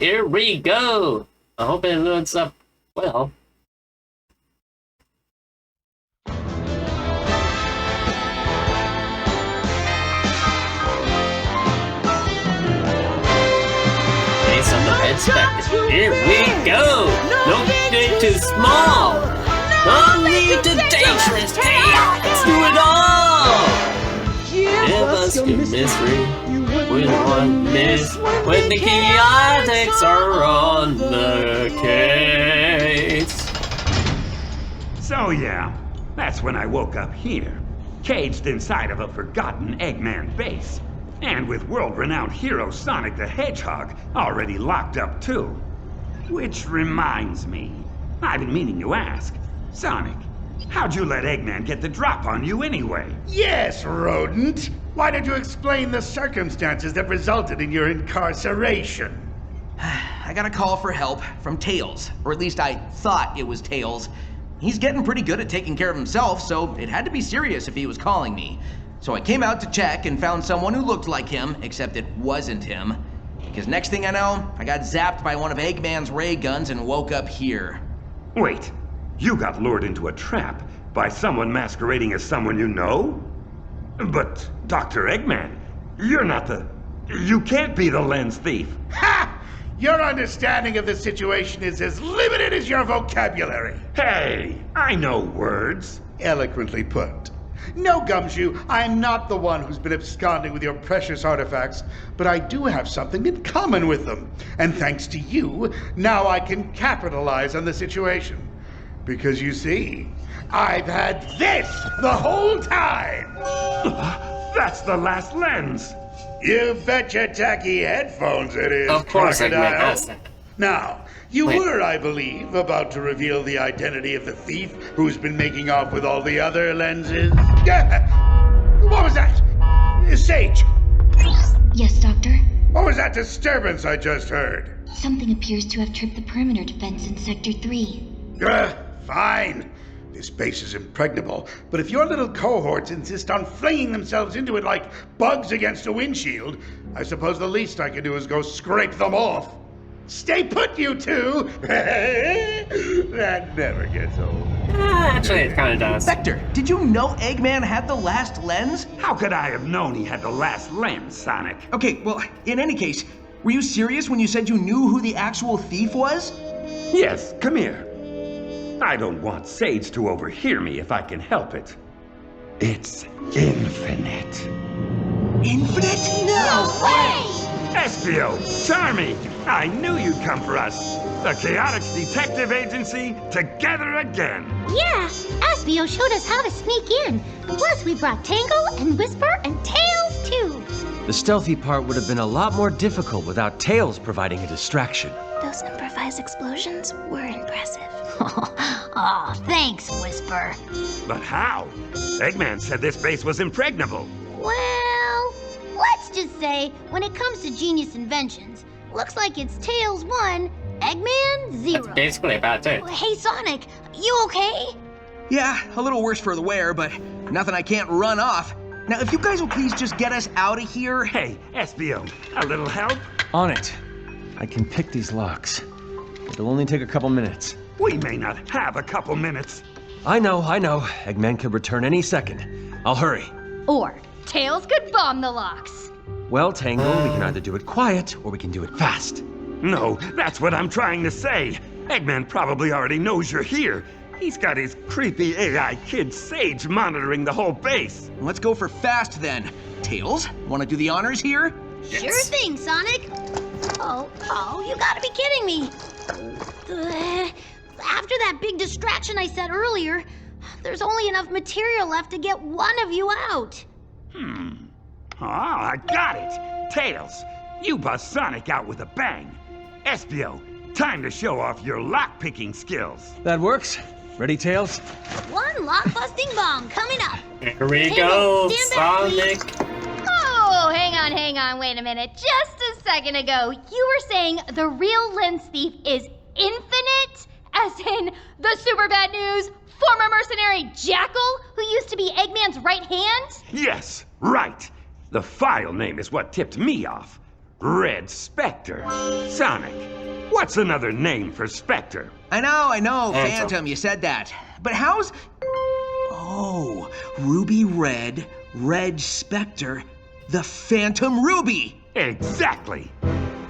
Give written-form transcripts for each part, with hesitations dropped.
Here we go. I hope it loads up well. Based on the expected. Here we go. No need too small. No need too dangerous. Hey, let's do it all. Give us your mystery. We want this when the chaotix are on the case. So yeah, that's when I woke up here, caged inside of a forgotten Eggman base, and with world-renowned hero Sonic the Hedgehog already locked up too. Which reminds me, I've been meaning to ask, Sonic, how'd you let Eggman get the drop on you anyway? Yes, rodent. Why don't you explain the circumstances that resulted in your incarceration? I got a call for help from Tails, or at least I thought it was Tails. He's getting pretty good at taking care of himself, so it had to be serious if he was calling me. So I came out to check and found someone who looked like him, except it wasn't him. Because next thing I know, I got zapped by one of Eggman's ray guns and woke up here. Wait, you got lured into a trap by someone masquerading as someone you know? But, Dr. Eggman, you're not the... You can't be the lens thief. Ha! Your understanding of the situation is as limited as your vocabulary. Hey, I know words. Eloquently put. No, Gumshoe, I'm not the one who's been absconding with your precious artifacts, but I do have something in common with them. And thanks to you, now I can capitalize on the situation. Because you see, I've had this the whole time! That's the last lens! You bet your tacky headphones it is, Of course, Crocodile. Eggman has that. Now, you were, I believe, about to reveal the identity of the thief who's been making off with all the other lenses. What was that? Sage! Yes, Doctor? What was that disturbance I just heard? Something appears to have tripped the perimeter defense in Sector 3. Fine. This base is impregnable, but if your little cohorts insist on flinging themselves into it like bugs against a windshield, I suppose the least I can do is go scrape them off. Stay put, you two! That never gets old. Actually, it kind of does. Vector, did you know Eggman had the last lens? How could I have known he had the last lens, Sonic? Okay, well, in any case, were you serious when you said you knew who the actual thief was? Yes, come here. I don't want Sage to overhear me if I can help it. It's infinite. Infinite? No way! Espio, Charmy, I knew you'd come for us. The Chaotix Detective Agency, together again. Yeah, Espio showed us how to sneak in. Plus, we brought Tangle and Whisper and Tails, too. The stealthy part would have been a lot more difficult without Tails providing a distraction. Those improvised explosions were impressive. Oh, thanks, Whisper. But how? Eggman said this base was impregnable. Well, let's just say, when it comes to genius inventions, looks like it's Tails 1, Eggman 0. That's basically about it. Hey, Sonic, you okay? Yeah, a little worse for the wear, but nothing I can't run off. Now, if you guys will please just get us out of here. Hey, Espio, a little help? On it. I can pick these locks. It'll only take a couple minutes. We may not have a couple minutes. I know. Eggman could return any second. I'll hurry. Or Tails could bomb the locks. Well, Tangle, we can either do it quiet or we can do it fast. No, that's what I'm trying to say. Eggman probably already knows you're here. He's got his creepy AI kid Sage monitoring the whole base. Let's go for fast then. Tails, want to do the honors here? Yes. Sure thing, Sonic. Oh, you gotta be kidding me. After that big distraction I said earlier, there's only enough material left to get one of you out. Oh, I got it. Tails, you bust Sonic out with a bang. Espio, time to show off your lock-picking skills. That works. Ready, Tails? One lock-busting bomb coming up. Here we Tangle, go, stand back, please. Sonic. Oh, hang on, wait a minute. Just a second ago, you were saying the real lens thief is infinite? As in the super bad news former mercenary Jackal, who used to be Eggman's right hand? Yes, right. The file name is what tipped me off. Red Spectre. Sonic, what's another name for Spectre? I know, Phantom. Phantom, you said that. But how's... Oh, Ruby Red, Red Spectre, the Phantom Ruby! Exactly.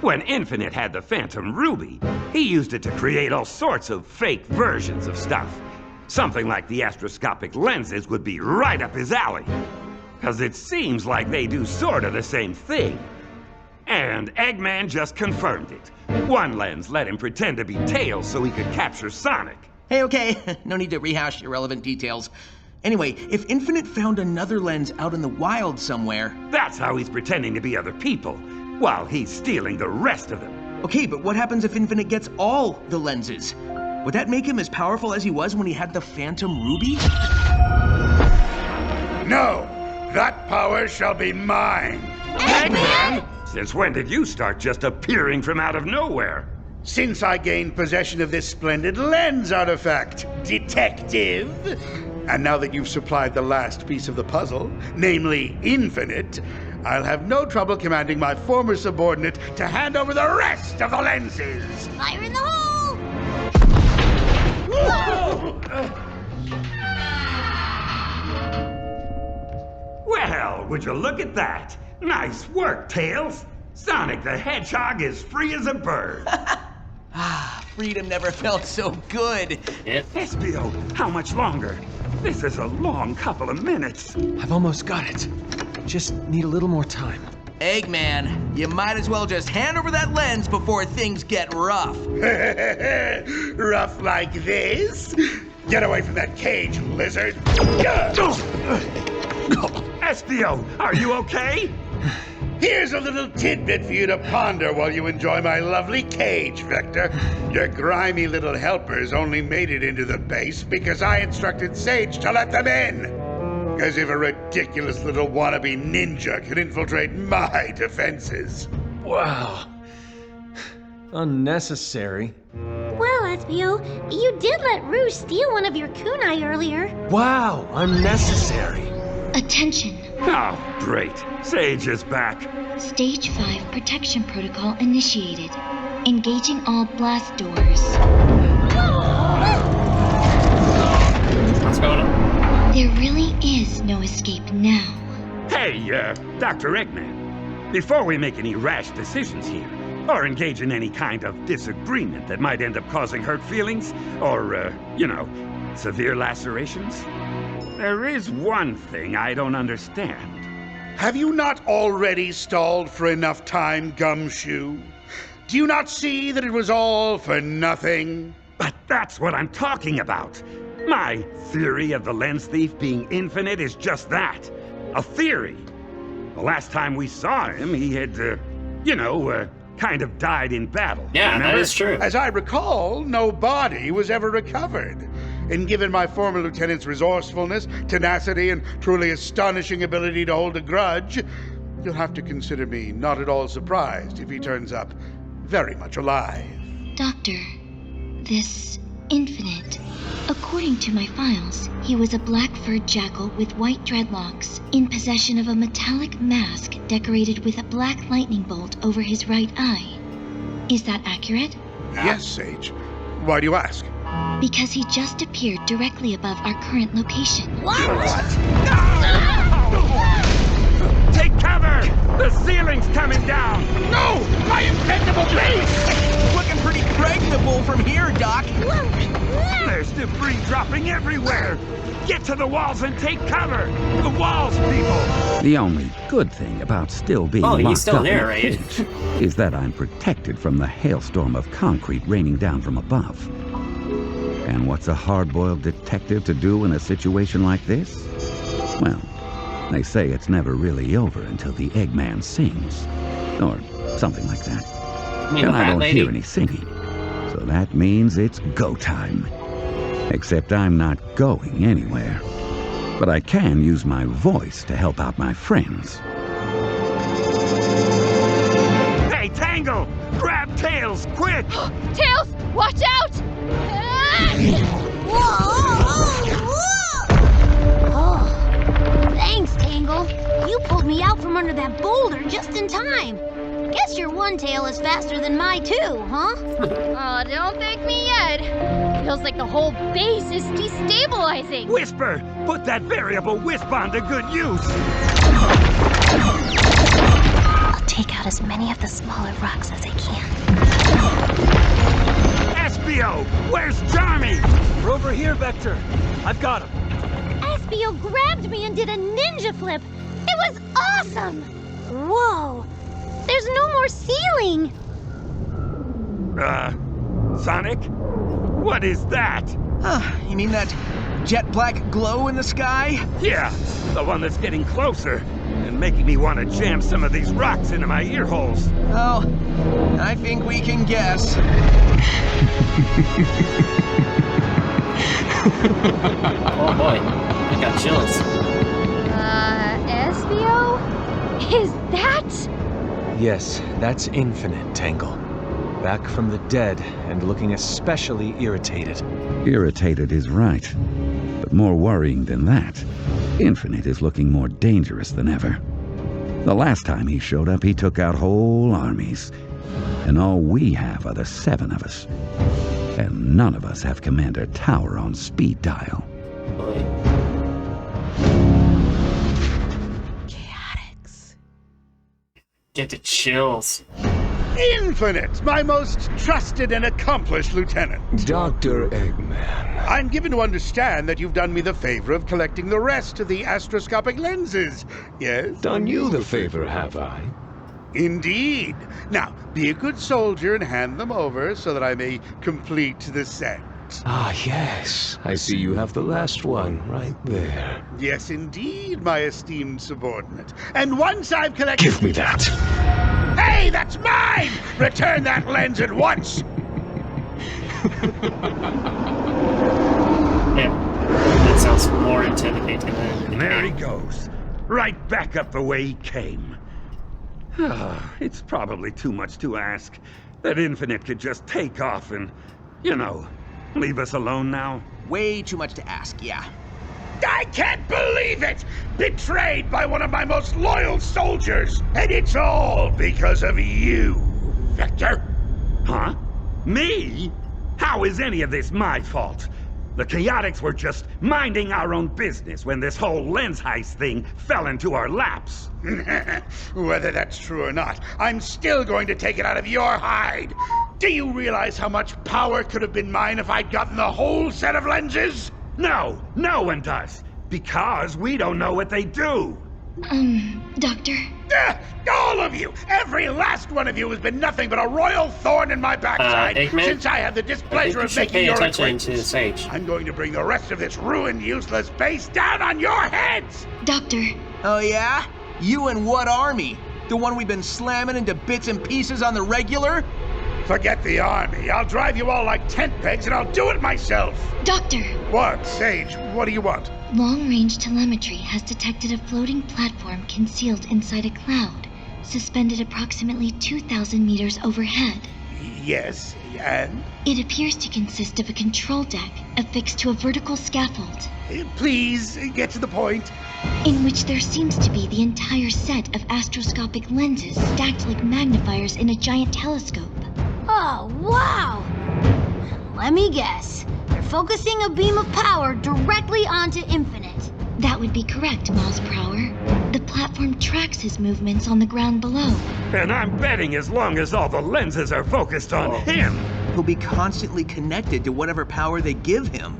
When Infinite had the Phantom Ruby, he used it to create all sorts of fake versions of stuff. Something like the astroscopic lenses would be right up his alley. Because it seems like they do sort of the same thing. And Eggman just confirmed it. One lens let him pretend to be Tails so he could capture Sonic. Hey, okay, no need to rehash irrelevant details. Anyway, if Infinite found another lens out in the wild somewhere... That's how he's pretending to be other people, while he's stealing the rest of them. Okay, but what happens if Infinite gets all the lenses? Would that make him as powerful as he was when he had the Phantom Ruby? No! That power shall be mine! Eggman? Since when did you start just appearing from out of nowhere? Since I gained possession of this splendid lens artifact, detective! And now that you've supplied the last piece of the puzzle, namely Infinite, I'll have no trouble commanding my former subordinate to hand over the rest of the lenses! Fire in the hole! Well, would you look at that? Nice work, Tails. Sonic the Hedgehog is free as a bird. Freedom never felt so good. Yep. Espio, how much longer? This is a long couple of minutes. I've almost got it. Just need a little more time. Eggman, you might as well just hand over that lens before things get rough. Rough like this? Get away from that cage, lizard! Espio, are you okay? Here's a little tidbit for you to ponder while you enjoy my lovely cage, Vector. Your grimy little helpers only made it into the base because I instructed Sage to let them in. As if a ridiculous little wannabe ninja could infiltrate my defenses. Wow. Unnecessary. Well, Espio, you did let Rouge steal one of your kunai earlier. Wow, unnecessary. Attention. Oh, great. Sage is back. Stage 5 protection protocol initiated. Engaging all blast doors. What's going on? There really is no escape now. Hey, Dr. Eggman. Before we make any rash decisions here, or engage in any kind of disagreement that might end up causing hurt feelings, or, severe lacerations, there is one thing I don't understand. Have you not already stalled for enough time, Gumshoe? Do you not see that it was all for nothing? But that's what I'm talking about. My theory of the lens thief being Infinite is just that. A theory. The last time we saw him, he had, kind of died in battle. Yeah, remember? that is true. As I recall, no body was ever recovered. And given my former lieutenant's resourcefulness, tenacity, and truly astonishing ability to hold a grudge, you'll have to consider me not at all surprised if he turns up very much alive. Doctor, this Infinite. According to my files, he was a black-furred jackal with white dreadlocks, in possession of a metallic mask decorated with a black lightning bolt over his right eye. Is that accurate? Yes, Sage. Why do you ask? Because he just appeared directly above our current location. Take cover! The ceiling's coming down! No! My impeccable base! Looking pretty pregnable from here, Doc. There's debris dropping everywhere! Get to the walls and take cover! The walls, people! The only good thing about still being Oh, he's locked still up there, in a right? cage is that I'm protected from the hailstorm of concrete raining down from above. And what's a hard-boiled detective to do in a situation like this? Well, they say it's never really over until the Eggman sings. Or something like that. You mean And the I rat don't lady? hear any singing. So that means it's go time. Except I'm not going anywhere. But I can use my voice to help out my friends. Hey, Tangle! Grab Tails, quick! Tails, watch out! Oh, thanks, Tangle. You pulled me out from under that boulder just in time. Guess guess your one tail is faster than my two, huh? Oh, don't thank me yet. Feels like the whole base is destabilizing. Whisper! Put that variable wisp on to good use! I'll take out as many of the smaller rocks as I can. Espio! Where's Charmy? We're over here, Vector. I've got him. Espio grabbed me and did a ninja flip. It was awesome! Whoa! There's no more ceiling! Sonic? What is that? You mean that jet black glow in the sky? Yeah, the one that's getting closer and making me want to jam some of these rocks into my ear holes. Oh, I think we can guess. Oh boy, I got chills. Espio? Is that? Yes, that's Infinite, Tangle. Back from the dead and looking especially irritated. Irritated is right. But more worrying than that, Infinite is looking more dangerous than ever. The last time he showed up, he took out whole armies. And all we have are the 7 of us. And none of us have Commander Tower on speed dial. Boy. Chaotix. Get the chills. Infinite, my most trusted and accomplished lieutenant. Dr. Eggman. I'm given to understand that you've done me the favor of collecting the rest of the astroscopic lenses. Yes? Done you the favor, have I? Indeed. Now, be a good soldier and hand them over so that I may complete the set. Ah, yes. I see you have the last one right there. Yes, indeed, my esteemed subordinate. And once I've collected... Give me that. Hey, that's mine! Return that lens at once! Yeah, that sounds more intimidating than... There he goes. Right back up the way he came. It's probably too much to ask that Infinite could just take off and, leave us alone now. Way too much to ask, yeah. I can't believe it! Betrayed by one of my most loyal soldiers! And it's all because of you, Vector. Huh? Me? How is any of this my fault? The Chaotix were just minding our own business when this whole lens heist thing fell into our laps. Whether that's true or not, I'm still going to take it out of your hide. Do you realize how much power could have been mine if I'd gotten the whole set of lenses? No, no one does. Because we don't know what they do. Doctor? All of you! Every last one of you has been nothing but a royal thorn in my backside Eggman? since I had the displeasure I of think you should making pay your attention to acquaintance. Sage. I'm going to bring the rest of this ruined, useless base down on your heads! Doctor? Oh yeah? You and what army? The one we've been slamming into bits and pieces on the regular? Forget the army. I'll drive you all like tent pegs and I'll do it myself! Doctor! What, Sage? What do you want? Long-range telemetry has detected a floating platform concealed inside a cloud, suspended approximately 2,000 meters overhead. Yes, and? It appears to consist of a control deck affixed to a vertical scaffold, Please, get to the point. in which there seems to be the entire set of astroscopic lenses stacked like magnifiers in a giant telescope. Oh, wow! Let me guess. They're focusing a beam of power directly onto Infinite. That would be correct, Miles Prower. The platform tracks his movements on the ground below. And I'm betting as long as all the lenses are focused on him. He'll be constantly connected to whatever power they give him.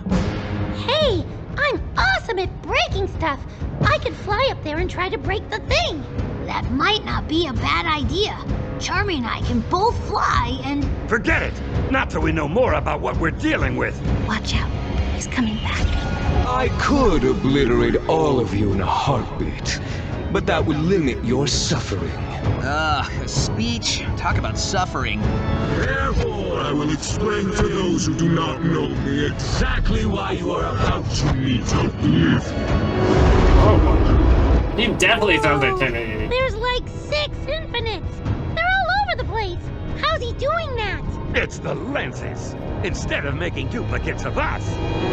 Hey, I'm awesome at breaking stuff. I could fly up there and try to break the thing. That might not be a bad idea. Charmy and I can both fly and... Forget it. Not till we know more about what we're dealing with. Watch out. He's coming back. I could obliterate all of you in a heartbeat, but that would limit your suffering. A speech? Talk about suffering. Therefore, I will explain to those who do not know me exactly why you are about to meet oblivion. Oh, you definitely sounds intimidating. There's like 6 Infinites. They're all over the place. How's he doing that? It's the lenses. Instead of making duplicates of us,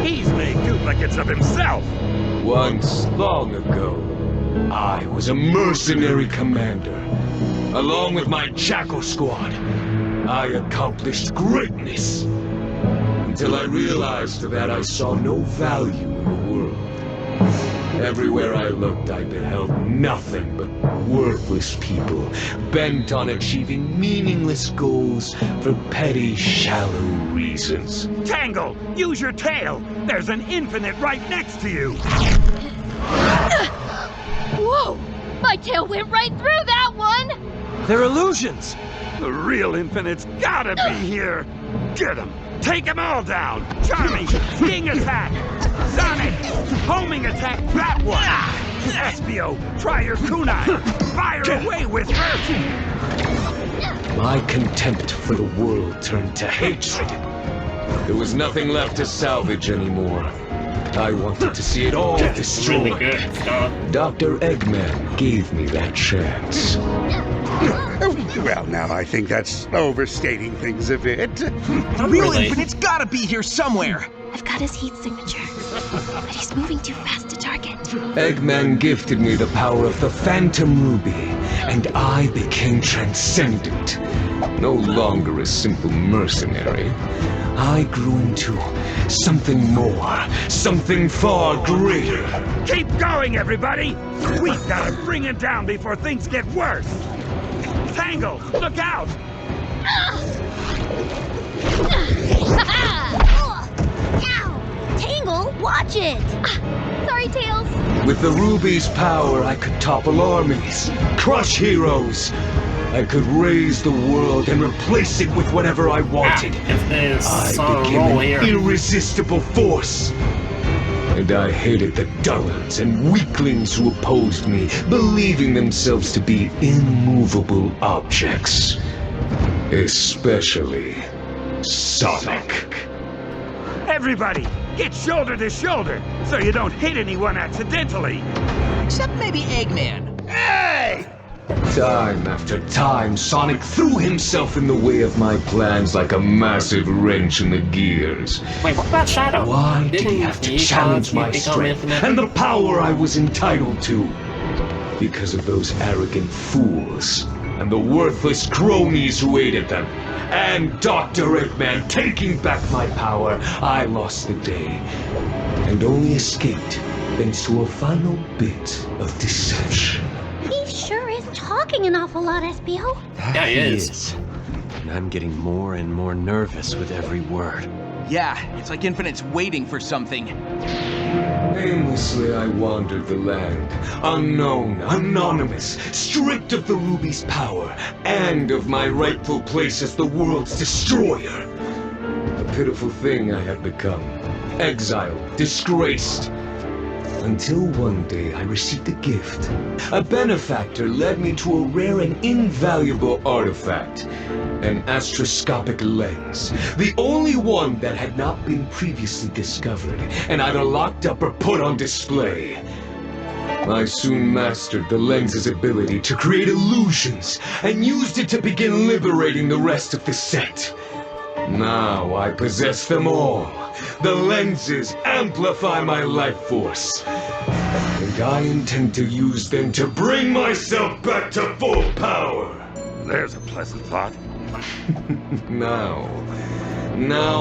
he's made duplicates of himself. Once, long ago, I was a mercenary commander. Along with my Jackal squad, I accomplished greatness. Until I realized that I saw no value in the world. Everywhere I looked, I beheld nothing but worthless people, bent on achieving meaningless goals for petty, shallow reasons. Tangle, use your tail! There's an infinite right next to you! Whoa! My tail went right through that one! They're illusions! The real infinite's gotta be here! Get him! Take them all down! Charming, sting attack! Sonic, homing attack that one! Espio, try your kunai! Fire away with her! My contempt for the world turned to hatred. There was nothing left to salvage anymore. I wanted to see it all destroyed. Really good stuff. Dr. Eggman gave me that chance. Well, now I think that's overstating things a bit. The real really. Infinite's gotta be here somewhere. I've got his heat signature, but he's moving too fast to target. Eggman gifted me the power of the Phantom Ruby, and I became transcendent. No longer a simple mercenary. I grew into something more, something far greater. Keep going, everybody! We've gotta bring it down before things get worse! Tangle, look out! Ow! Tangle, watch it! Sorry, Tails. With the Ruby's power, I could topple armies, crush heroes. I could raise the world and replace it with whatever I wanted. If there's I some became roll an here. irresistible force. And I hated the dullards and weaklings who opposed me, believing themselves to be immovable objects. Especially Sonic. Everybody, get shoulder to shoulder, so you don't hit anyone accidentally! Except maybe Eggman. Hey! Time after time, Sonic threw himself in the way of my plans like a massive wrench in the gears. Wait, what about Shadow? Why did he have to challenge my strength and the power I was entitled to? Because of those arrogant fools and the worthless cronies who aided them. And Dr. Eggman taking back my power, I lost the day. And only escaped thanks to a final bit of deception. He sure is talking an awful lot, Espio. Yeah, he is. And I'm getting more and more nervous with every word. Yeah, it's like Infinite's waiting for something. Aimlessly I wandered the land, unknown, anonymous, stripped of the Ruby's power, and of my rightful place as the world's destroyer. A pitiful thing I had become, exiled, disgraced. Until one day I received a gift. A benefactor led me to a rare and invaluable artifact, an astroscopic lens, the only one that had not been previously discovered, and either locked up or put on display. I soon mastered the lens's ability to create illusions, and used it to begin liberating the rest of the set. Now I possess them all. The lenses amplify my life force, and I intend to use them to bring myself back to full power. There's a pleasant thought. Now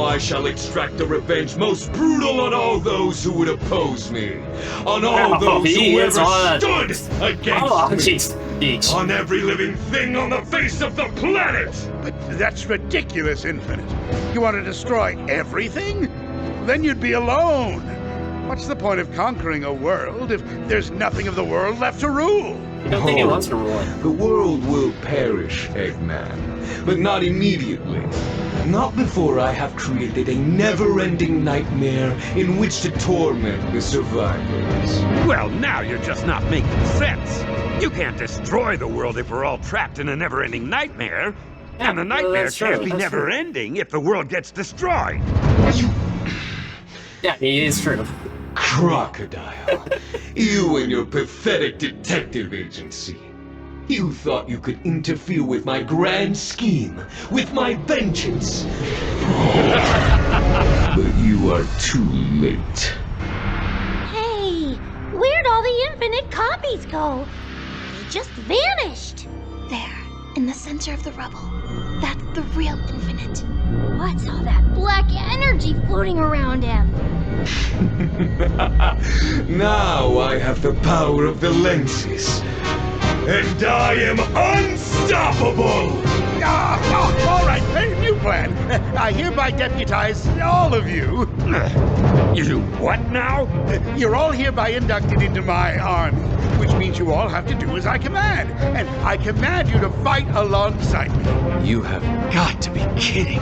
I shall extract the revenge most brutal on all those who would oppose me, on all those who ever stood against me, on every living thing on the face of the planet! But that's ridiculous, Infinite. You want to destroy everything? Then you'd be alone. What's the point of conquering a world if there's nothing of the world left to rule? I don't think he wants to rule it. The world will perish, Eggman, but not immediately. Not before I have created a never-ending nightmare in which to torment the survivors. Well, now you're just not making sense. You can't destroy the world if we're all trapped in a never-ending nightmare. And the nightmare that's true, can't be that's true. never-ending if the world gets destroyed. Yeah, he is true. Crocodile, you and your pathetic detective agency. You thought you could interfere with my grand scheme, with my vengeance. But you are too late. Hey, where'd all the infinite copies go? They just vanished. There, in the center of the rubble. That's the real Infinite. What's all that black energy floating around him? Now I have the power of the lenses. And I am unstoppable! All right, new plan. I hereby deputize all of you. You what now? You're all hereby inducted into my army, which means you all have to do as I command. And I command you to fight alongside me. You have got to be kidding.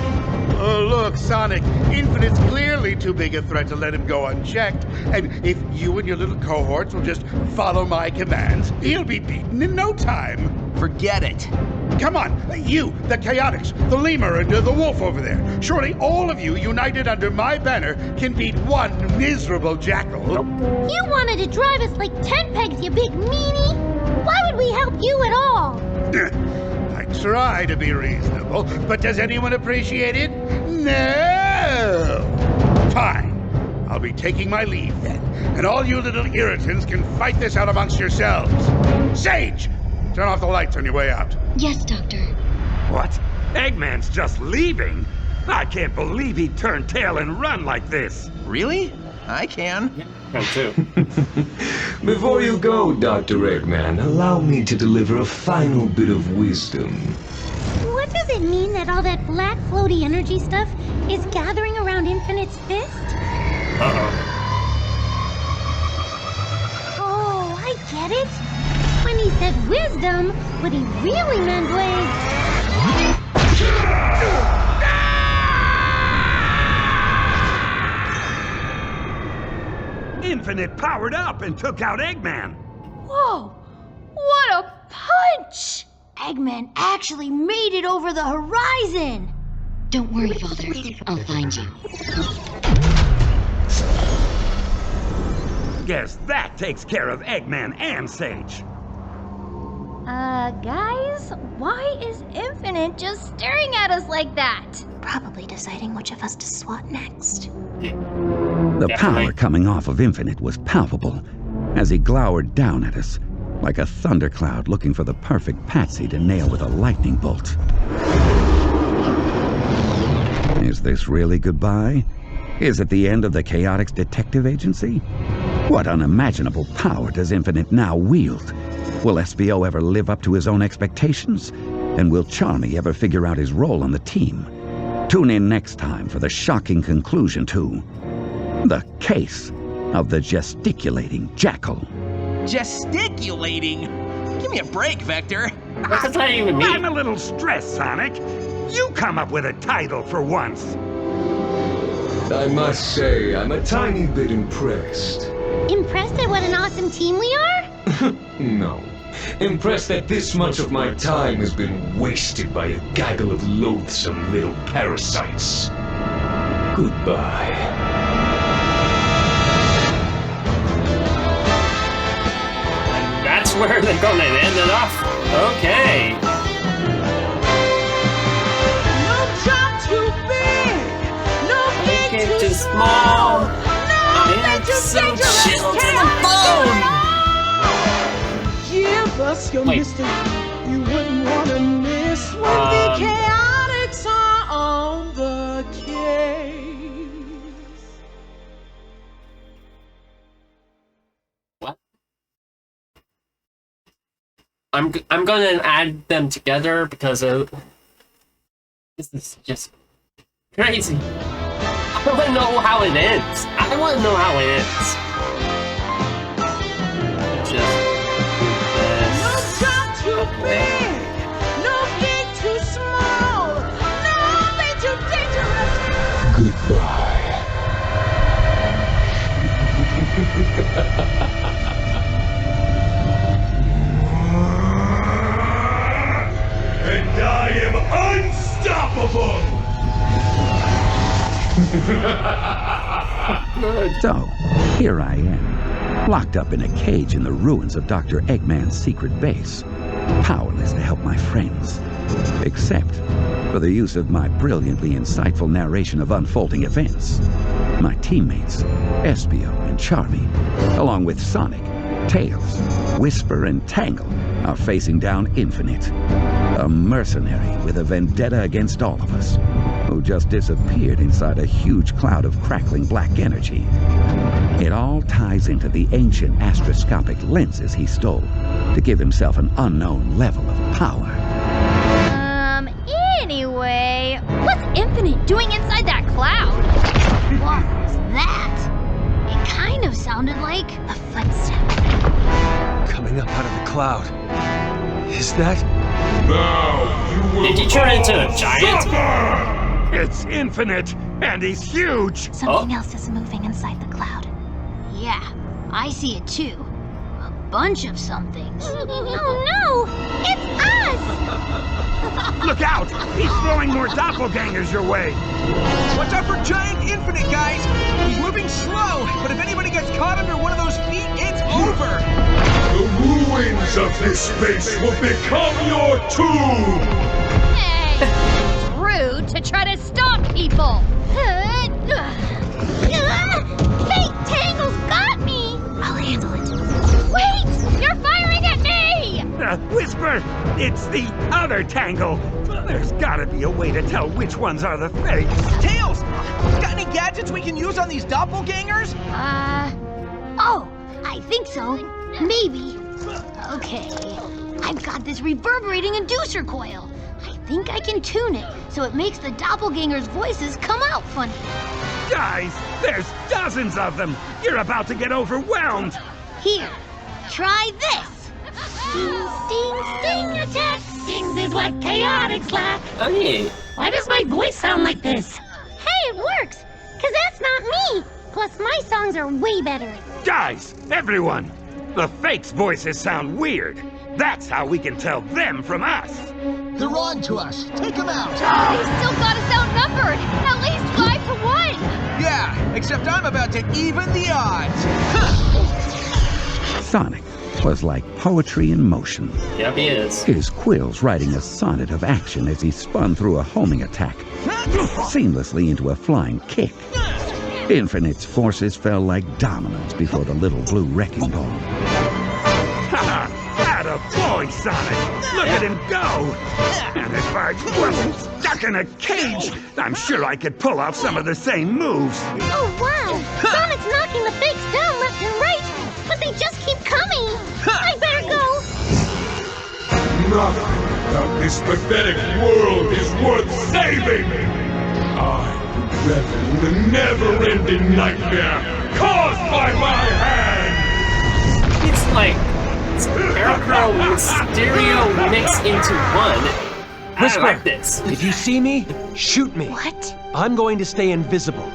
Oh, look, Sonic, Infinite's clearly too big a threat to let him go unchecked. And if you and your little cohorts will just follow my commands, he'll be beaten in no time. Forget it. Come on, you, the Chaotix, the Lemur, and the Wolf over there. Surely all of you, united under my banner, can beat one miserable jackal. You wanted to drive us like 10 pegs, you big meanie. Why would we help you at all? I try to be reasonable, but does anyone appreciate it? No! Fine. I'll be taking my leave then, and all you little irritants can fight this out amongst yourselves. Sage! Turn off the lights on your way out. Yes, Doctor. What? Eggman's just leaving? I can't believe he turned tail and run like this. Really? I can. Come too. Before you go, Dr. Eggman, allow me to deliver a final bit of wisdom. What does it mean that all that black floaty energy stuff is gathering around Infinite's fist? Uh-oh. Oh, I get it. When he said wisdom, what he really meant was... Infinite powered up and took out Eggman. Whoa! What a punch! Eggman actually made it over the horizon! Don't worry, Father. I'll find you. Guess that takes care of Eggman and Sage. Guys, why is Infinite just staring at us like that? Probably deciding which of us to swat next. The power coming off of Infinite was palpable as he glowered down at us like a thundercloud looking for the perfect patsy to nail with a lightning bolt. Is this really goodbye? Is it the end of the Chaotix Detective Agency? What unimaginable power does Infinite now wield? Will SBO ever live up to his own expectations? And will Charmy ever figure out his role on the team? Tune in next time for the shocking conclusion to The Case of the Gesticulating Jackal. Gesticulating? Give me a break, Vector. What does that even mean? I'm a little stressed, Sonic. You come up with a title for once. I must say, I'm a tiny bit impressed. Impressed at what an awesome team we are? No. Impressed that this much of my time has been wasted by a gaggle of loathsome little parasites. Goodbye. That's where they're gonna end it off? Okay. No job too big, no gate Too small. I am so chilled to the bone. Give us your Wait. mystery. You wouldn't want to miss when the chaotix are on the case. What? I'm gonna add them together because this is just crazy. I want to know how it ends. I want to know how it ends. Just No job too big, no gate too small, no way too dangerous. Goodbye. And I am unstoppable! So, here I am, locked up in a cage in the ruins of Dr. Eggman's secret base, powerless to help my friends, except for the use of my brilliantly insightful narration of unfolding events. My teammates, Espio and Charmy, along with Sonic, Tails, Whisper, and Tangle are facing down Infinite, a mercenary with a vendetta against all of us, who just disappeared inside a huge cloud of crackling black energy. It all ties into the ancient astroscopic lenses he stole to give himself an unknown level of power. Anyway, what's Infinite doing inside that cloud? What was that? It kind of sounded like a footstep. Coming up out of the cloud. Is that? Now you will Did you turn into a giant? suffer! It's Infinite, and he's huge! Something else is moving inside the cloud. Yeah, I see it too. A bunch of somethings. Oh no! It's us! Look out! He's throwing more doppelgangers your way! Watch out for Giant Infinite, guys! He's moving slow, but if anybody gets caught under one of those feet, it's over! The ruins of this space will become your tomb! Hey, it's rude to try to stop people! Fake Tangle's got me! I'll handle it. Wait! You're firing at me! Whisper! It's the other Tangle! There's gotta be a way to tell which ones are the fakes. Tails! Got any gadgets we can use on these doppelgangers? Oh, I think so. Maybe. Okay. I've got this reverberating inducer coil. I think I can tune it so it makes the doppelgangers' voices come out funny. Guys, there's dozens of them! You're about to get overwhelmed! Here, try this. Sting, sting, sting attack. Stings is what chaotix lack. Oh yeah. Why does my voice sound like this? Hey, it works. 'Cause that's not me. Plus, my songs are way better. Guys, everyone! The fakes' voices sound weird. That's how we can tell them from us. They're on to us. Take them out. They still got us outnumbered! At least 5-1! Yeah, except I'm about to even the odds. Sonic was like poetry in motion. Yep, he is. His quills writing a sonnet of action as he spun through a homing attack, seamlessly into a flying kick. Infinite's forces fell like dominoes before the little blue wrecking ball. Haha! Attaboy, Sonic! Look at him go! And if I wasn't stuck in a cage, I'm sure I could pull off some of the same moves. Oh, wow. Sonic's knocking the fakes down left and right, but they just keep coming. I better go. Nothing about this pathetic world is worth saving! I revel in the never-ending nightmare caused by my hand! It's like Scarecrow and Stereo mixed into one. Whisper, I like this. If you see me, shoot me. What? I'm going to stay invisible.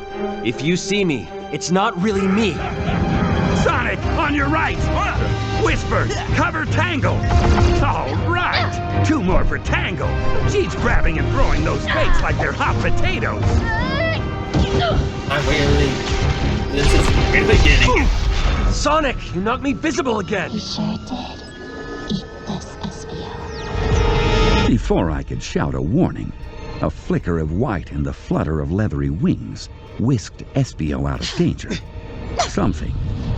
If you see me, it's not really me. Sonic, on your right! Whisper, cover Tangle! All right! 2 more for Tangle! She's grabbing and throwing those fakes like they're hot potatoes! I'm really... This is the beginning. Sonic, you knocked me visible again. You sure did. Eat this, SBO. Before I could shout a warning, a flicker of white and the flutter of leathery wings whisked Espio out of danger. Something,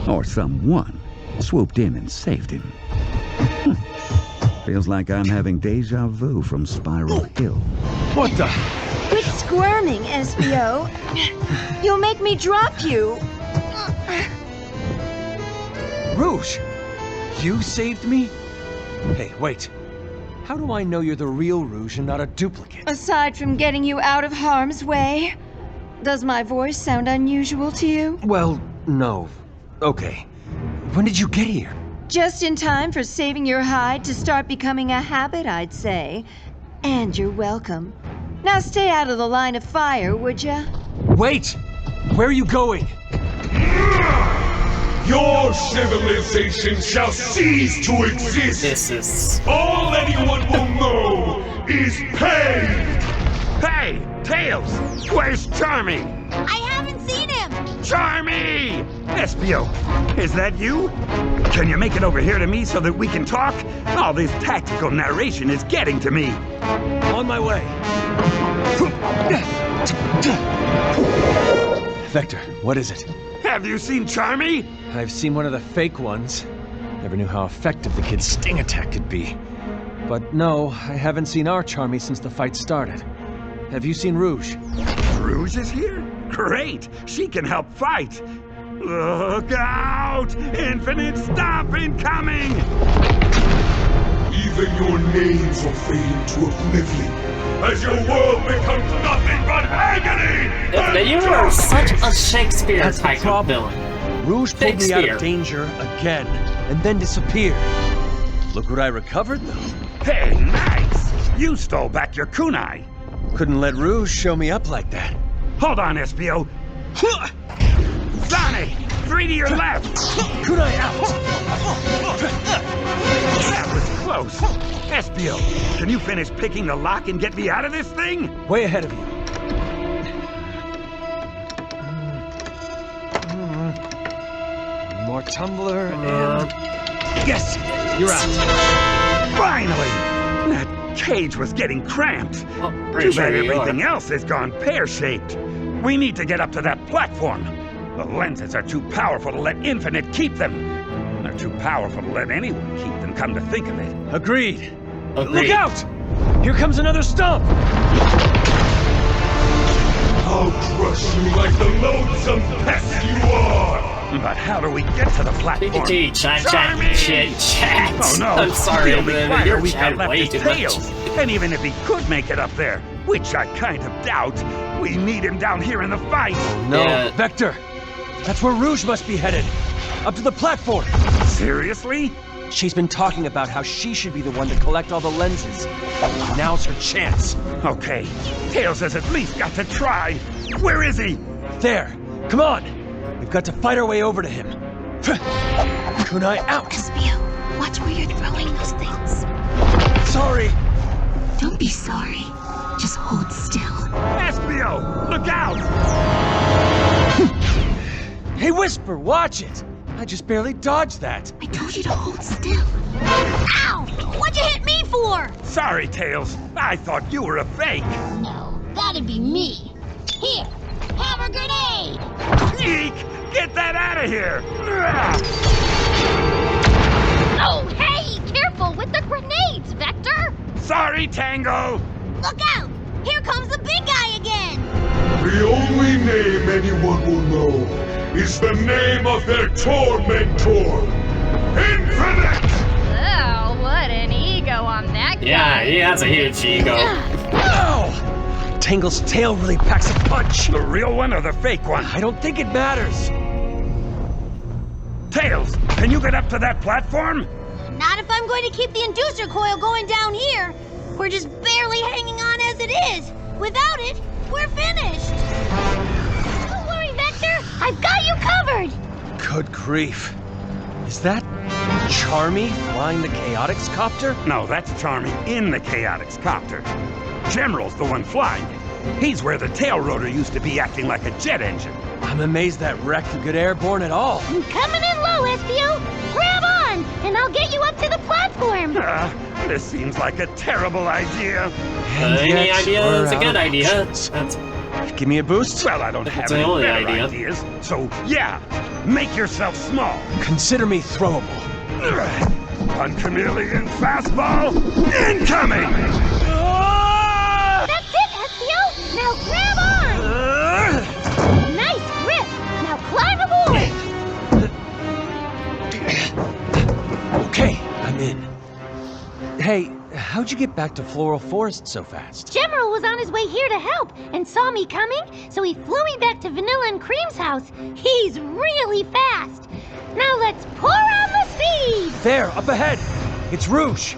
or someone, swooped in and saved him. Feels like I'm having deja vu from Spiral Hill. What the? Quit squirming, SBO. You'll make me drop you. Rouge, you saved me? Hey, wait. How do I know you're the real Rouge and not a duplicate? Aside from getting you out of harm's way, does my voice sound unusual to you? Well, no. Okay. When did you get here? Just in time for saving your hide to start becoming a habit, I'd say. And you're welcome. Now stay out of the line of fire, would ya? Wait! Where are you going? Your civilization shall cease to exist! This is... All anyone will know is pain! Hey, Tails! Where's Charmy? I haven't seen him. Charmy! Espio, is that you? Can you make it over here to me so that we can talk? All this tactical narration is getting to me. On my way. Vector, what is it? Have you seen Charmy? I've seen one of the fake ones. Never knew how effective the kid's sting attack could be. But no, I haven't seen our Charmy since the fight started. Have you seen Rouge? Rouge is here? Great! She can help fight! Look out! Infinite stop incoming! Even your names will fade into oblivion as your world becomes nothing but agony! Now you are such a Shakespeare type of villain. Rouge pulled me out Shakespeare. of danger again, and then disappeared. Look what I recovered, though. Hey, nice! You stole back your kunai. Couldn't let Rouge show me up like that. Hold on, Espio. Sonic! 3 to your left! Kunai out! That was close. Espio, can you finish picking the lock and get me out of this thing? Way ahead of you. One more tumbler and... Yes! You're out. Finally! That cage was getting cramped. Oh, Too pretty sure bad you everything are. else has gone pear-shaped. We need to get up to that platform. The lenses are too powerful to let Infinite keep them. They're too powerful to let anyone keep them, come to think of it. Agreed. Agreed. Look out! Here comes another stump! I'll crush you like the loathsome pest you are! But how do we get to the platform? Chit chat. Oh no! I'm sorry, the only but fighter you're we've got chatting left way is too Tails. much. And even if he could make it up there, which I kind of doubt, we need him down here in the fight. No, Yeah. Vector! That's where Rouge must be headed! Up to the platform! Seriously? She's been talking about how she should be the one to collect all the lenses. Now's her chance. Okay, Tails has at least got to try. Where is he? There! Come on! We've got to fight our way over to him. Kunai out! Espio, watch where you're throwing those things. Sorry! Don't be sorry. Just hold still. Espio, look out! Hey, Whisper, watch it! I just barely dodged that. I told you to hold still. Ow! What'd you hit me for? Sorry, Tails. I thought you were a fake. No, that'd be me. Here, have a grenade! Eek! Get that out of here! Oh, hey! Careful with the grenades, Vector! Sorry, Tango! Look out! Here comes the big guy again! The only name anyone will know is the name of their tormentor, Infinite! Oh, what an ego on that guy. Yeah, he has a huge ego. Ow! Tangle's tail really packs a punch. The real one or the fake one? I don't think it matters. Tails, can you get up to that platform? Not if I'm going to keep the inducer coil going down here. We're just barely hanging on as it is. Without it, we're finished. Don't worry, Vector. I've got you covered. Good grief. Is that Charmy flying the chaotix copter? No, that's Charmy in the chaotix copter. General's the one flying it. He's where the tail rotor used to be, acting like a jet engine. I'm amazed that wreck could get airborne at all. I'm coming in low, Espio. Grab on, and I'll get you up to the platform. This seems like a terrible idea. Any yet idea we're is a out good of idea. options. That's Give me a boost. Well, I don't have That's the any only better idea. ideas, so yeah, make yourself small. Consider me throwable. One chameleon fastball incoming! That's it, Espio. Now grab on. Nice grip. Now climb aboard. Okay, I'm in. Hey, how'd you get back to Floral Forest so fast? General was on his way here to help and saw me coming, so he flew me back to Vanilla and Cream's house. He's really fast. Now let's pour on the speed. There, up ahead. It's Rouge.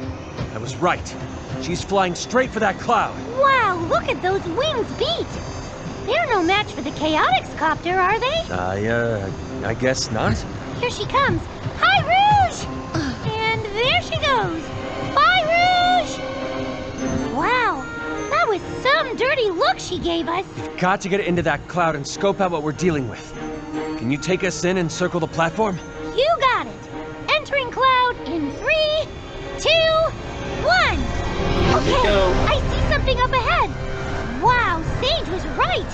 I was right. She's flying straight for that cloud. Wow, look at those wings beat. They're no match for the chaotix copter, are they? I guess not. Here she comes. Hi, Rouge! And there she goes. Bye, Rouge! Wow, that was some dirty look she gave us. Got to get into that cloud and scope out what we're dealing with. Can you take us in and circle the platform? You got it. Entering cloud in 3, 2, 1. Okay, go. I see something up ahead. Wow, Sage was right.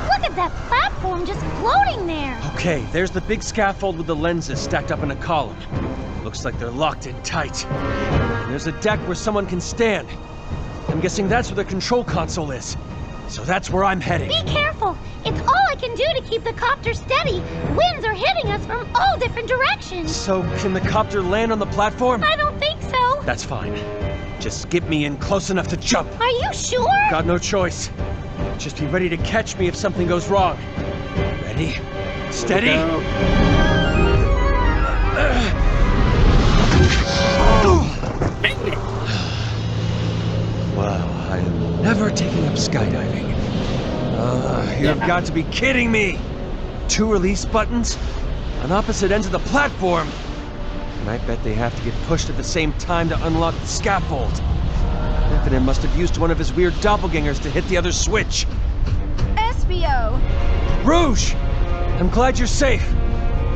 Look at that platform just floating there. Okay, there's the big scaffold with the lenses stacked up in a column. Looks like they're locked in tight. And there's a deck where someone can stand. I'm guessing that's where the control console is. So that's where I'm heading. Be careful! It's all I can do to keep the copter steady. Winds are hitting us from all different directions. So can the copter land on the platform? I don't think so. That's fine. Just get me in close enough to jump. Are you sure? Got no choice. Just be ready to catch me if something goes wrong. Ready? Steady? Wow, I am never taking up skydiving. You've got to be kidding me! 2 release buttons on opposite ends of the platform. And I bet they have to get pushed at the same time to unlock the scaffold. Infinite must have used one of his weird doppelgangers to hit the other switch. SBO! Rouge! I'm glad you're safe.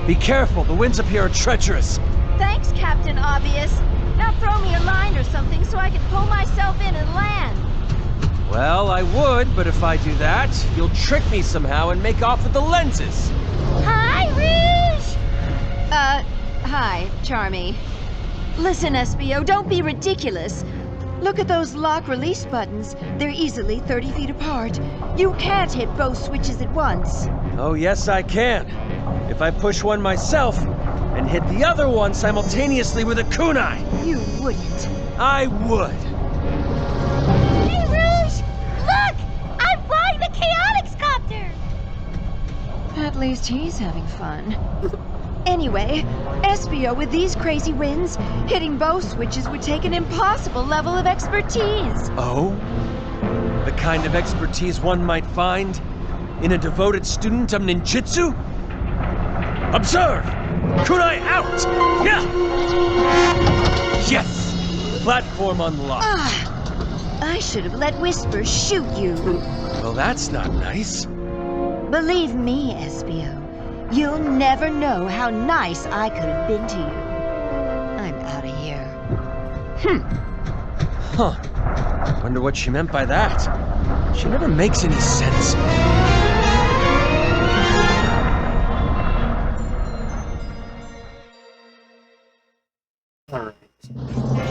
Be careful, the winds up here are treacherous. Thanks, Captain Obvious. Now throw me a line or something so I can pull myself in and land. Well, I would, but if I do that, you'll trick me somehow and make off with the lenses. Hi, Rouge! Hi, Charmy. Listen, SBO, don't be ridiculous. Look at those lock release buttons. They're easily 30 feet apart. You can't hit both switches at once. Oh, yes, I can. If I push one myself and hit the other one simultaneously with a kunai. You wouldn't. I would. Hey, Rouge! Look! I'm flying the chaotix copter! At least he's having fun. Anyway, SBO, with these crazy winds, hitting both switches would take an impossible level of expertise. Oh? The kind of expertise one might find in a devoted student of ninjutsu? Observe! Kunai out! Yeah! Yes! Platform unlocked. I should have let Whisper shoot you. Well, that's not nice. Believe me, SBO, you'll never know how nice I could have been to you. I'm out of here. Huh. Wonder what she meant by that. She never makes any sense. Alright.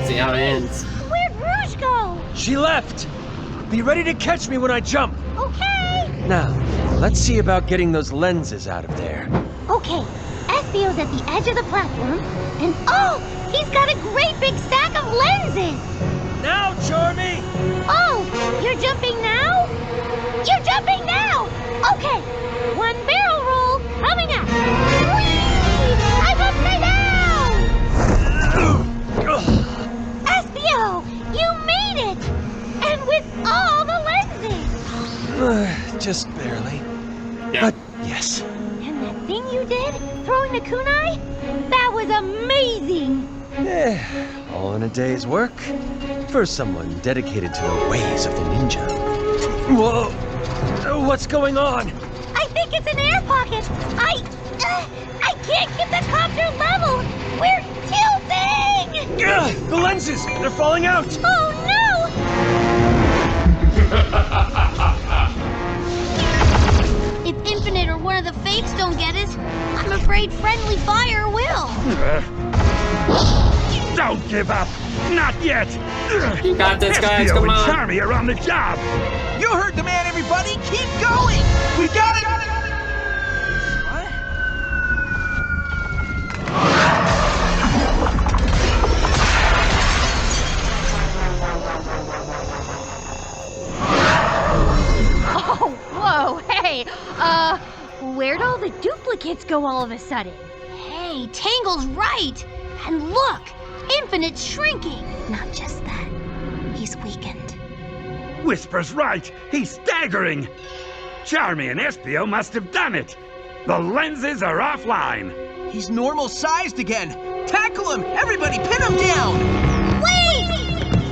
See how it ends. Where'd Rouge go? She left! Be ready to catch me when I jump! Okay! Now, let's see about getting those lenses out of there. Okay, SBO's at the edge of the platform, and oh! He's got a great big stack of lenses! Now, Charmy! Oh! You're jumping now? You're jumping now! Okay, 1 barrel roll coming up! Whee! I'm upside down! SBO! You made it! And with all the lenses! Just barely. Yeah. But yes. And that thing you did? Throwing the kunai? That was amazing! All in a day's work for someone dedicated to the ways of the ninja. Whoa! What's going on? I think it's an air pocket! I can't get the copter level! We're tilting! The lenses! They're falling out! Oh no! If Infinite or one of the fakes don't get us, I'm afraid Friendly Fire will. Don't give up! Not yet! You got this, guys, SBO come and on! Charmy are on the job! You heard the man, everybody! Keep going! We got it! Oh, whoa, hey, where'd all the duplicates go all of a sudden? Hey, Tangle's right! And look! Infinite's shrinking! Not just that. He's weakened. Whisper's right! He's staggering! Charmy and SBO must have done it! The lenses are offline! He's normal sized again! Tackle him! Everybody pin him down! Wait!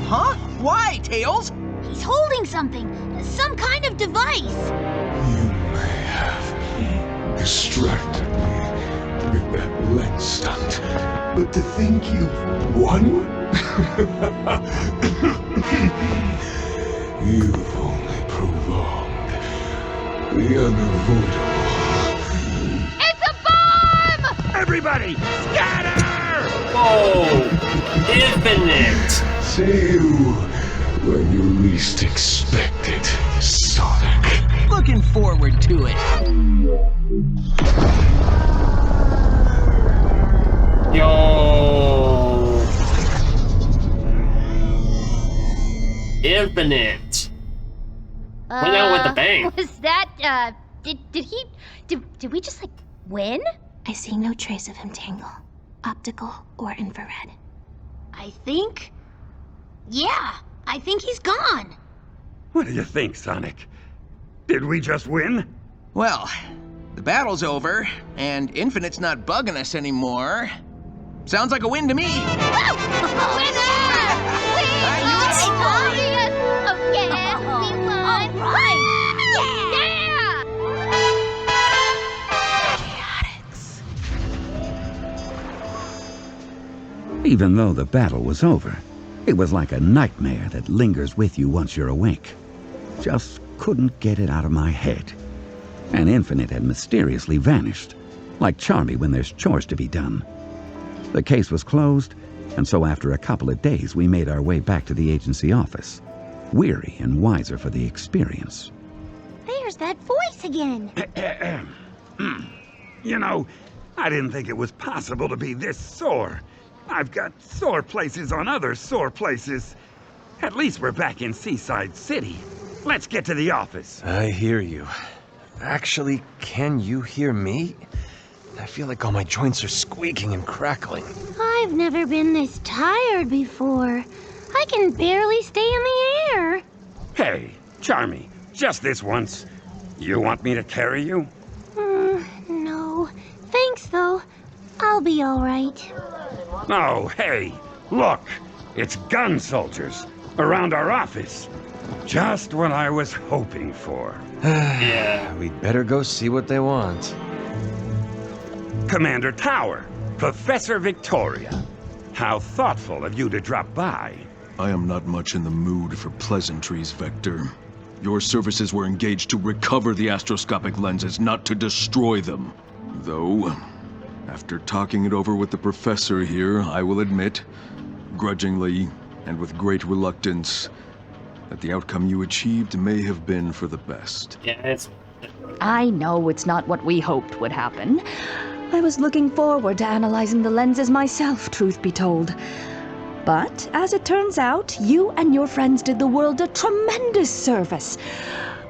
Huh? Why, Tails? He's holding something. Some kind of device. You may have distracted me with that lens stunt, but to think you've won? You've only prolonged the unavoidable. It's a bomb! Everybody, scatter! Whoa! Infinite! See you when you least expect it, Sonic. Looking forward to it. Yo! Infinite! Went out with the bang. Was that, did we just, like, win? I see no trace of him, Tangle. Optical or infrared. I think he's gone. What do you think, Sonic? Did we just win? Well, the battle's over, and Infinite's not bugging us anymore. Sounds like a win to me. Even though the battle was over, it was like a nightmare that lingers with you once you're awake. Just couldn't get it out of my head. And Infinite had mysteriously vanished, like Charmy when there's chores to be done. The case was closed, and so after a couple of days we made our way back to the agency office, weary and wiser for the experience. There's that voice again. You know, I didn't think it was possible to be this sore. I've got sore places on other sore places. At least we're back in Seaside City. Let's get to the office. I hear you. Actually, can you hear me? I feel like all my joints are squeaking and crackling. I've never been this tired before. I can barely stay in the air. Hey, Charmy, just this once. You want me to carry you? No. Thanks, though. I'll be all right. Oh, hey, look. It's gun soldiers around our office. Just what I was hoping for. Yeah, we'd better go see what they want. Commander Tower, Professor Victoria. How thoughtful of you to drop by. I am not much in the mood for pleasantries, Vector. Your services were engaged to recover the astroscopic lenses, not to destroy them. Though, after talking it over with the professor here, I will admit, grudgingly and with great reluctance, that the outcome you achieved may have been for the best. Yeah, it's... I know it's not what we hoped would happen. I was looking forward to analyzing the lenses myself, truth be told. But, as it turns out, you and your friends did the world a tremendous service.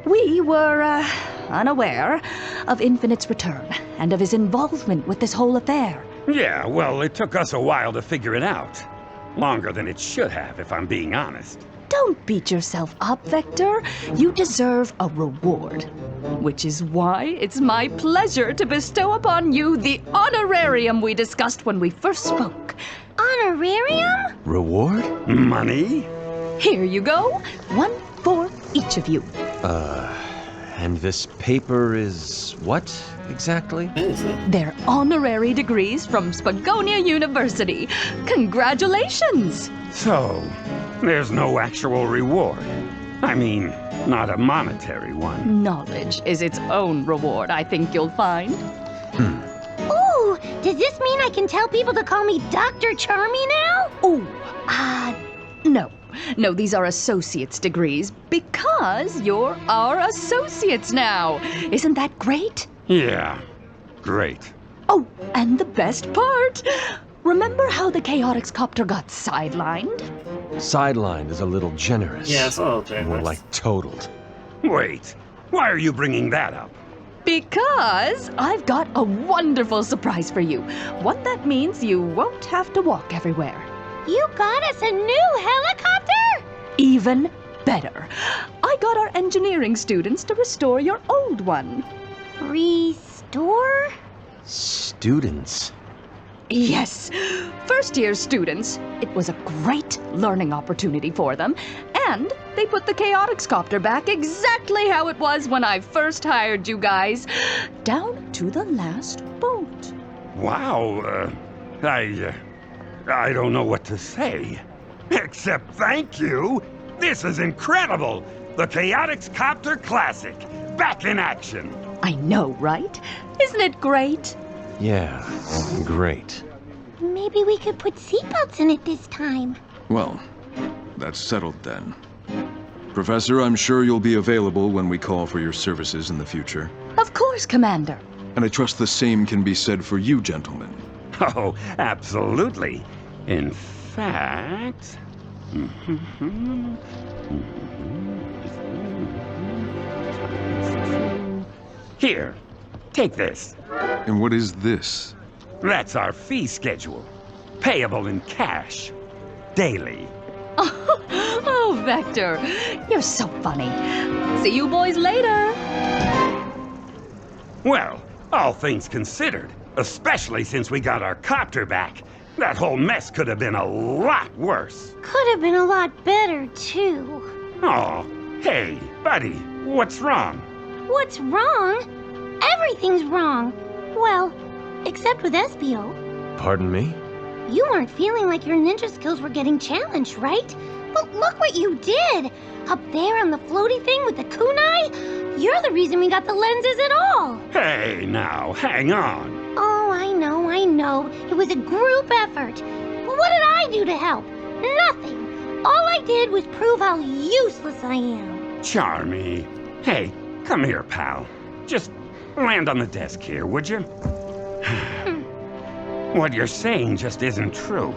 We were, unaware of Infinite's return and of his involvement with this whole affair. Yeah, well, it took us a while to figure it out. Longer than it should have, if I'm being honest. Don't beat yourself up, Vector. You deserve a reward. Which is why it's my pleasure to bestow upon you the honorarium we discussed when we first spoke. Honorarium? Reward? Money? Here you go. One for each of you. And this paper is what, exactly? They're honorary degrees from Spagonia University. Congratulations! So, there's no actual reward. I mean, not a monetary one. Knowledge is its own reward, I think you'll find. Ooh, does this mean I can tell people to call me Dr. Charmy now? No. No, these are associate's degrees because you're our associates now. Isn't that great? Yeah, great. Oh, and the best part. Remember how the chaotix copter got sidelined? Sidelined is a little generous. Yeah, it's a little generous. More like totaled. Wait, why are you bringing that up? Because I've got a wonderful surprise for you. One that means you won't have to walk everywhere. You got us a new helicopter? Even better. I got our engineering students to restore your old one. Restore? Students? Yes, first-year students. It was a great learning opportunity for them, and they put the chaotix copter back exactly how it was when I first hired you guys, down to the last bolt. Wow, I don't know what to say. Except thank you. This is incredible. The Chaotix Copter Classic, back in action. I know, right? Isn't it great? Yeah, great. Maybe maybe we could put seatbelts in it this time. Well, that's settled then. Professor, I'm sure you'll be available when we call for your services in the future. Of course, Commander. And I trust the same can be said for you, gentlemen. Oh, absolutely. In fact... Here, take this. And what is this? That's our fee schedule. Payable in cash. Daily. Oh, Vector, you're so funny. See you boys later. Well, all things considered, especially since we got our copter back, that whole mess could have been a lot worse. Could have been a lot better, too. Oh, hey, buddy, what's wrong? What's wrong? Everything's wrong. Well, except with Espio. Pardon me? You weren't feeling like your ninja skills were getting challenged, right? But look what you did! Up there on the floaty thing with the kunai? You're the reason we got the lenses at all! Hey, now, hang on. Oh, I know. It was a group effort. But what did I do to help? Nothing. All I did was prove how useless I am. Charmy. Hey, come here, pal. Just land on the desk here, would you? What you're saying just isn't true.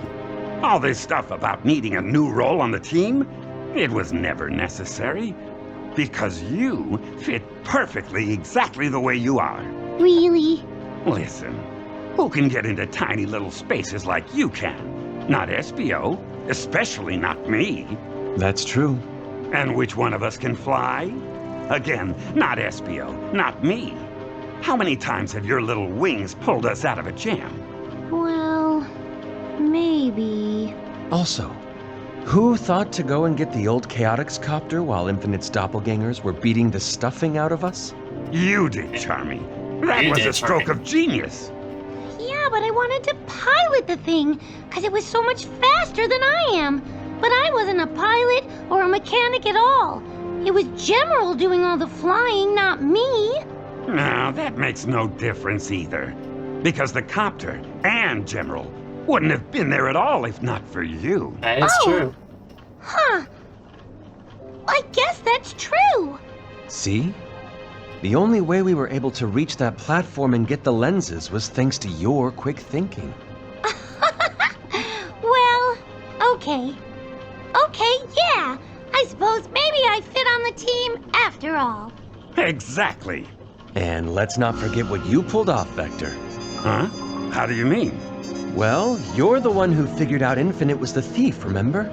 All this stuff about needing a new role on the team, it was never necessary. Because you fit perfectly exactly the way you are. Really? Listen, who can get into tiny little spaces like you can? Not Espio, especially not me. That's true. And which one of us can fly? Again, not Espio, not me. How many times have your little wings pulled us out of a jam? Well, maybe. Also, who thought to go and get the old chaotix copter while Infinite's doppelgangers were beating the stuffing out of us? You did, Charmy. That was a stroke of genius. Yeah, but I wanted to pilot the thing, because it was so much faster than I am. But I wasn't a pilot or a mechanic at all. It was General doing all the flying, not me. No, that makes no difference either. Because the copter and General wouldn't have been there at all if not for you. That is true. Huh. I guess that's true. See? The only way we were able to reach that platform and get the lenses was thanks to your quick thinking. Well, okay. Okay, yeah. I suppose maybe I fit on the team after all. Exactly. And let's not forget what you pulled off, Vector. Huh? How do you mean? Well, you're the one who figured out Infinite was the thief, remember?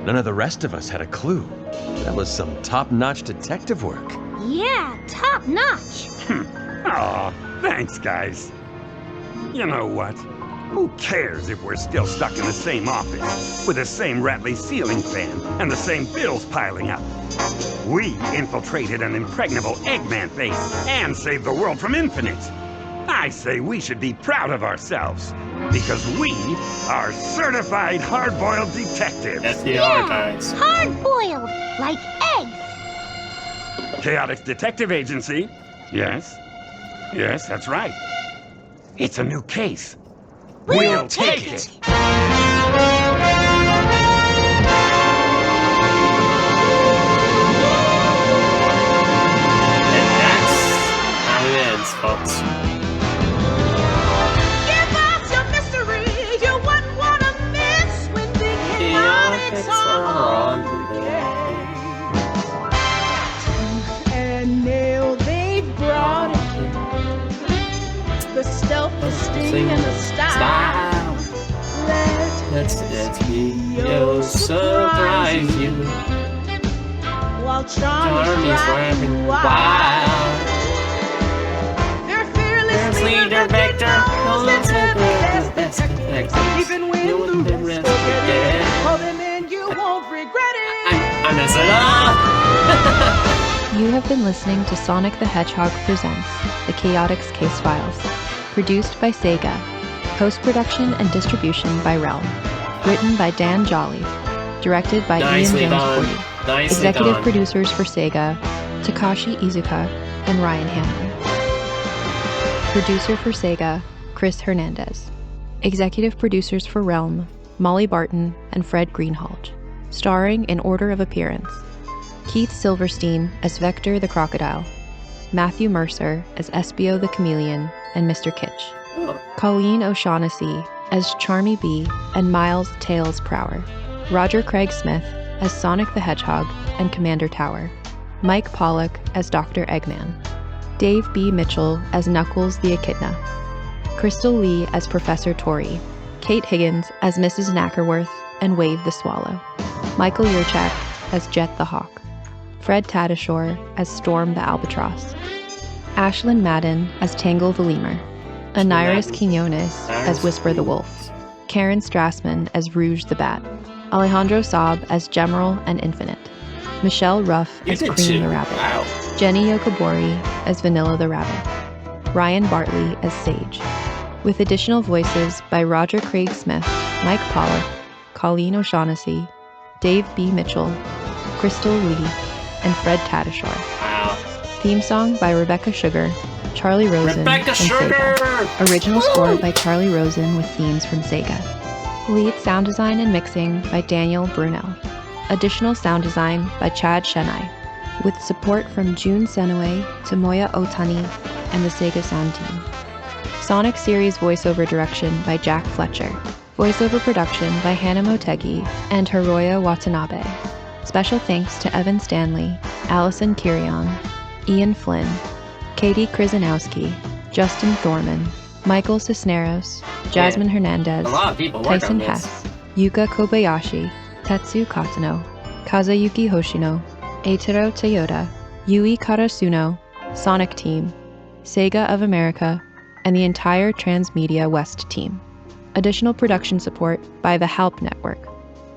None of the rest of us had a clue. That was some top-notch detective work. Yeah, top notch. Aw, thanks, guys. You know what? Who cares if we're still stuck in the same office, with the same rattly ceiling fan and the same bills piling up? We infiltrated an impregnable Eggman base and saved the world from Infinite. I say we should be proud of ourselves, because we are certified hard-boiled detectives. That's the guys. Hard-boiled, like eggs. Chaotix Detective Agency. Yes. Yes, that's right. It's a new case. We'll take it. And that's how it ends, folks. Give us your mystery, you wouldn't want to miss when the chaotix are on and nail they brought it. The stealth, the sting, and the style. Let's Espio surprise you. While Charmy's driving wild. Their fearless leader, Vector, knows that they're the best detectives. Even when the rest forget it, call them in, you won't regret it. I mess it up! You have been listening to Sonic the Hedgehog Presents The Chaotix Casefiles, produced by Sega, post-production and distribution by Realm, written by Dan Jolly, directed by Nicely Ian done. Jones-Forty, Nicely executive done. producers for Sega, Takashi Iizuka and Ryan Hanlon. Producer for Sega, Chris Hernandez. Executive producers for Realm, Molly Barton and Fred Greenhalgh. Starring in order of appearance: Keith Silverstein as Vector the Crocodile, Matthew Mercer as Espio the Chameleon and Mr. Kitsch, Colleen O'Shaughnessy as Charmy Bee and Miles Tails Prower, Roger Craig Smith as Sonic the Hedgehog and Commander Tower, Mike Pollock as Dr. Eggman, Dave B. Mitchell as Knuckles the Echidna, Crystal Lee as Professor Tori, Kate Higgins as Mrs. Knackerworth and Wave the Swallow, Michael Yurchak as Jet the Hawk, Fred Tatasciore as Storm the Albatross, Ashlyn Madden as Tangle the Lemur, Aniris Quinones as Whisper the Wolf, Karen Strassman as Rouge the Bat, Alejandro Saab as Gemerald and Infinite, Michelle Ruff as Cream the Rabbit, Jenny Yokobori as Vanilla the Rabbit, Ryan Bartley as Sage, with additional voices by Roger Craig Smith, Mike Pollock, Colleen O'Shaughnessy, Dave B. Mitchell, Crystal Lee, and Fred Tatasciore. Theme song by Rebecca Sugar, Charlie Rosen, and Sega. Original score by Charlie Rosen with themes from Sega. Lead sound design and mixing by Daniel Brunel. Additional sound design by Chad Shenai, with support from Jun Senue, Tomoya Otani, and the Sega sound team. Sonic series voiceover direction by Jack Fletcher. Voiceover production by Hannah Motegi and Hiroya Watanabe. Special thanks to Evan Stanley, Allison Kirion, Ian Flynn, Katie Krzyzanowski, Justin Thorman, Michael Cisneros, Jasmine Hernandez, A lot of people work Tyson on this. Hess, Yuka Kobayashi, Tetsu Katano, Kazuyuki Hoshino, Eiichiro Toyota, Yui Karasuno, Sonic Team, Sega of America, and the entire Transmedia West team. Additional production support by the Halp Network.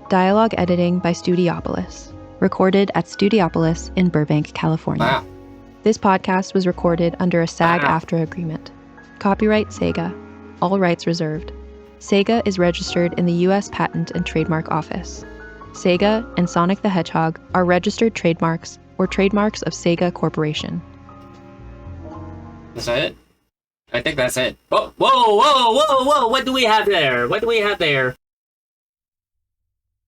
Dialogue editing by Studiopolis. Recorded at Studiopolis in Burbank, California. Wow. This podcast was recorded under a SAG-AFTRA agreement. Copyright Sega. All rights reserved. Sega is registered in the U.S. Patent and Trademark Office. Sega and Sonic the Hedgehog are registered trademarks or trademarks of Sega Corporation. Is that it? I think that's it. Whoa, whoa, whoa, whoa, whoa! What do we have there? What do we have there?